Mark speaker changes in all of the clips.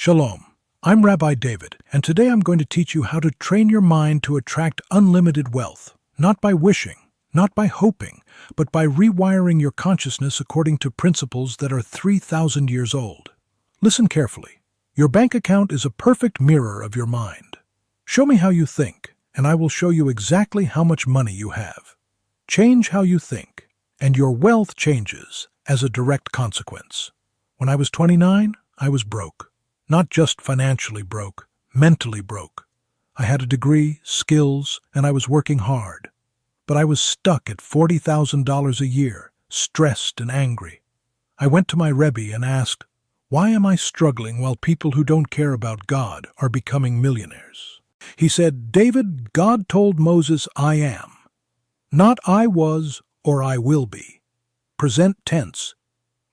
Speaker 1: Shalom. I'm Rabbi David, and today I'm going to teach you how to train your mind to attract unlimited wealth, not by wishing, not by hoping, but by rewiring your consciousness according to principles that are 3,000 years old. Listen carefully. Your bank account is a perfect mirror of your mind. Show me how you think, and I will show you exactly how much money you have. Change how you think, and your wealth changes as a direct consequence. When I was 29, I was broke. Not just financially broke, mentally broke. I had a degree, skills, and I was working hard. But I was stuck at $40,000 a year, stressed and angry. I went to my Rebbe and asked, "Why am I struggling while people who don't care about God are becoming millionaires?" He said, "David, God told Moses, 'I am.' Not 'I was' or 'I will be.' Present tense.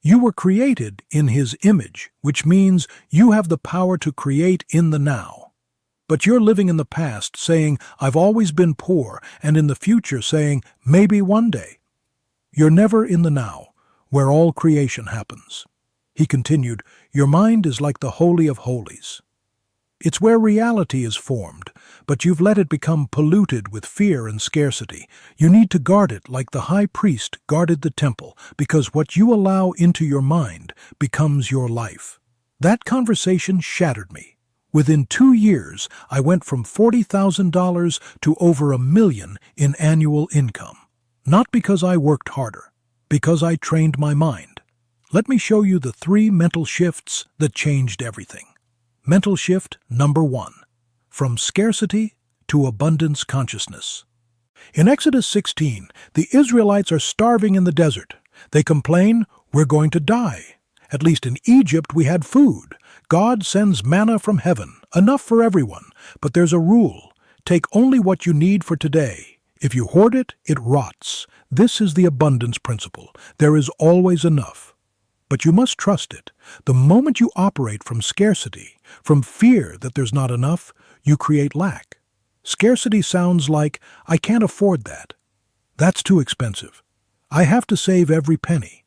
Speaker 1: You were created in His image, which means you have the power to create in the now. But you're living in the past saying, 'I've always been poor,' and in the future saying, 'Maybe one day.' You're never in the now, where all creation happens." He continued, "Your mind is like the Holy of Holies. It's where reality is formed, but you've let it become polluted with fear and scarcity. You need to guard it like the high priest guarded the temple, because what you allow into your mind becomes your life." That conversation shattered me. Within 2 years, I went from $40,000 to over $1 million in annual income. Not because I worked harder, because I trained my mind. Let me show you the 3 mental shifts that changed everything. Mental shift number 1. From scarcity to abundance consciousness. In Exodus 16, the Israelites are starving in the desert. They complain, "We're going to die. At least in Egypt we had food. God sends manna from heaven, enough for everyone. But there's a rule. Take only what you need for today. If you hoard it, it rots. This is the abundance principle. There is always enough. But you must trust it. The moment you operate from scarcity, from fear that there's not enough, you create lack. Scarcity sounds like, 'I can't afford that. That's too expensive. I have to save every penny.'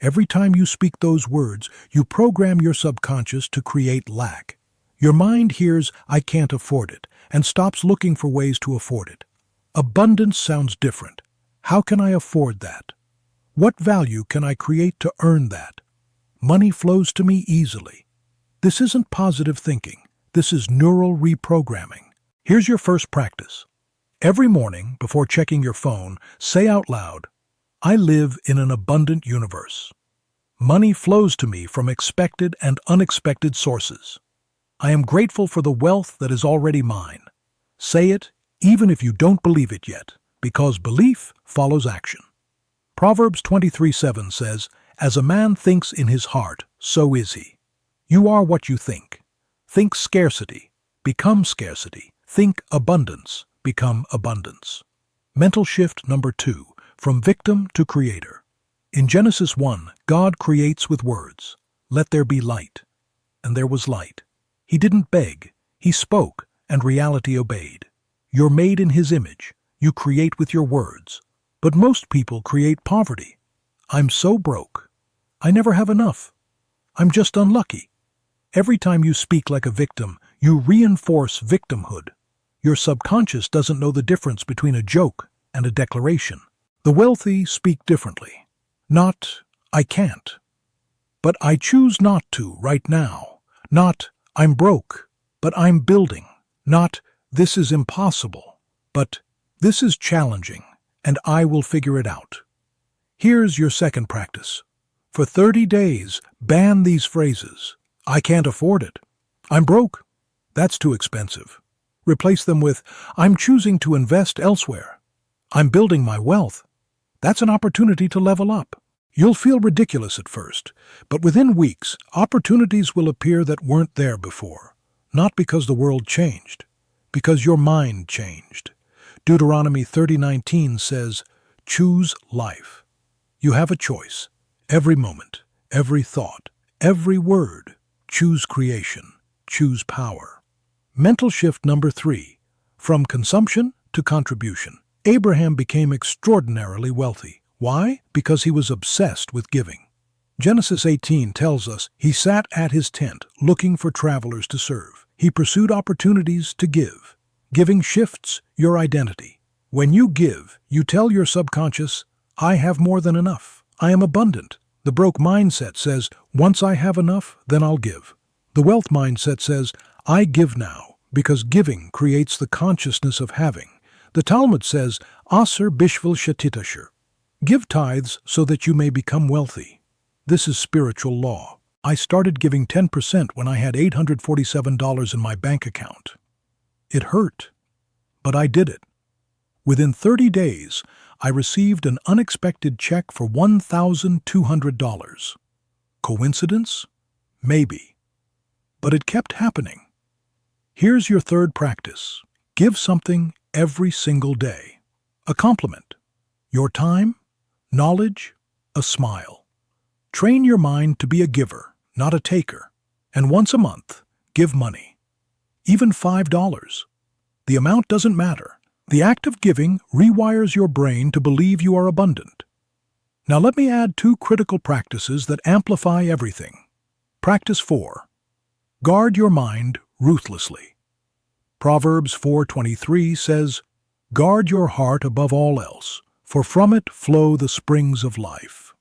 Speaker 1: Every time you speak those words, you program your subconscious to create lack. Your mind hears, 'I can't afford it,' and stops looking for ways to afford it. Abundance sounds different. How can I afford that? What value can I create to earn that? Money flows to me easily. This isn't positive thinking. This is neural reprogramming. Here's your first practice. Every morning, before checking your phone, say out loud, 'I live in an abundant universe. Money flows to me from expected and unexpected sources. I am grateful for the wealth that is already mine.' Say it even if you don't believe it yet, because belief follows action. Proverbs 23:7 says, 'As a man thinks in his heart, so is he.' You are what you think. Think scarcity, become scarcity. Think abundance, become abundance. Mental shift number 2, from victim to creator. In Genesis 1, God creates with words, 'Let there be light.' And there was light. He didn't beg, He spoke, and reality obeyed. You're made in His image. You create with your words. But most people create poverty. 'I'm so broke. I never have enough. I'm just unlucky.' Every time you speak like a victim, you reinforce victimhood. Your subconscious doesn't know the difference between a joke and a declaration. The wealthy speak differently. Not, 'I can't,' but 'I choose not to right now.' Not, 'I'm broke,' but 'I'm building.' Not, 'This is impossible,' but 'This is challenging, and I will figure it out.' Here's your second practice. For 30 days, ban these phrases. 'I can't afford it.' 'I'm broke.' 'That's too expensive.' Replace them with, 'I'm choosing to invest elsewhere.' 'I'm building my wealth.' That's an opportunity to level up. You'll feel ridiculous at first, but within weeks, opportunities will appear that weren't there before. Not because the world changed, because your mind changed. Deuteronomy 30:19 says, "Choose life." You have a choice. Every moment, every thought, every word. Choose creation. Choose power. Mental shift number 3. From consumption to contribution. Abraham became extraordinarily wealthy. Why? Because he was obsessed with giving. Genesis 18 tells us he sat at his tent looking for travelers to serve. He pursued opportunities to give. Giving shifts your identity. When you give, you tell your subconscious, I have more than enough. I am abundant. The broke mindset says, once I have enough, then I'll give. The wealth mindset says, I give now, because giving creates the consciousness of having. The Talmud says, Aser bishvil shetitashir. Give tithes so that you may become wealthy. This is spiritual law. I started giving 10% when I had $847 in my bank account. It hurt, but I did it. Within 30 days, I received an unexpected check for $1,200. Coincidence? Maybe. But it kept happening. Here's your third practice. Give something every single day. A compliment. Your time, knowledge, a smile. Train your mind to be a giver, not a taker. And once a month, give money. Even $5. The amount doesn't matter. The act of giving rewires your brain to believe you are abundant. Now let me add 2 critical practices that amplify everything. Practice 4. Guard your mind ruthlessly. Proverbs 4:23 says, Guard your heart above all else, for from it flow the springs of life.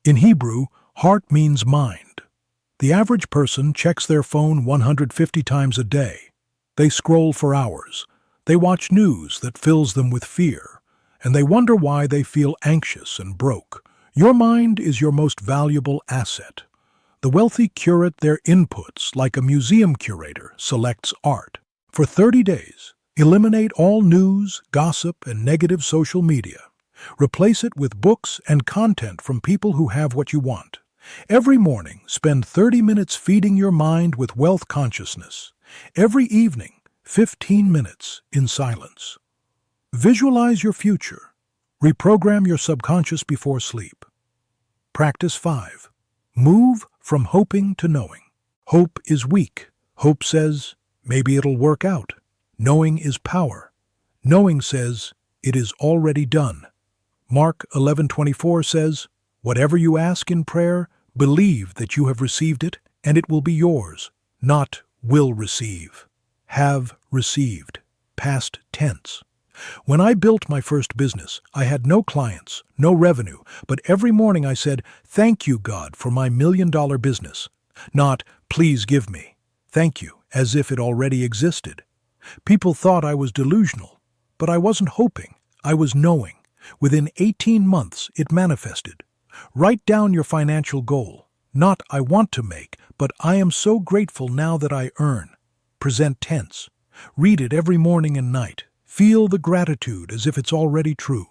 Speaker 1: In Hebrew, heart means mind. The average person checks their phone 150 times a day. They scroll for hours. They watch news that fills them with fear, and they wonder why they feel anxious and broke. Your mind is your most valuable asset. The wealthy curate their inputs like a museum curator selects art. For 30 days, eliminate all news, gossip, and negative social media. Replace it with books and content from people who have what you want. Every morning, spend 30 minutes feeding your mind with wealth consciousness. Every evening, 15 minutes in silence. Visualize your future. Reprogram your subconscious before sleep. Practice 5. Move from hoping to knowing. Hope is weak. Hope says, maybe it'll work out. Knowing is power. Knowing says, it is already done. Mark 11:24 says, whatever you ask in prayer, believe that you have received it, and it will be yours. Not will receive. Have received. Past tense. When I built my first business, I had no clients, no revenue, but every morning I said, thank you, God, for my $1 million business. Not, please give me. Thank you, as if it already existed. People thought I was delusional, but I wasn't hoping. I was knowing. Within 18 months, it manifested. Write down your financial goal. Not I want to make, but I am so grateful now that I earn. Present tense. Read it every morning and night. Feel the gratitude as if it's already true.